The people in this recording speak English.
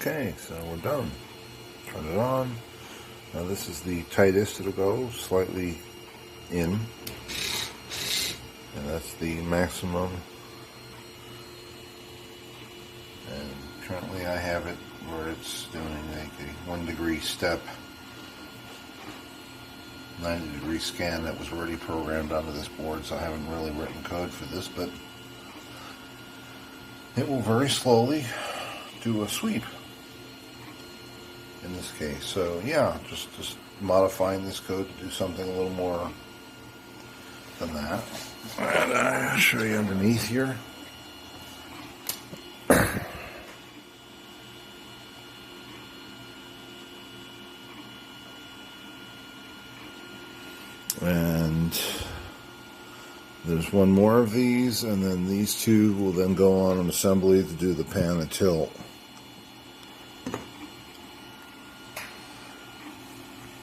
Okay, so we're done. Turn it on. Now this is the tightest it'll go, slightly in. And that's the maximum. And currently I have it where it's doing like a 1 degree step, 90-degree scan that was already programmed onto this board, so I haven't really written code for this, but it will very slowly do a sweep in this case. So yeah, just modifying this code to do something a little more than that. And I'll show you underneath here. And there's one more of these, and then these two will then go on an assembly to do the pan and tilt.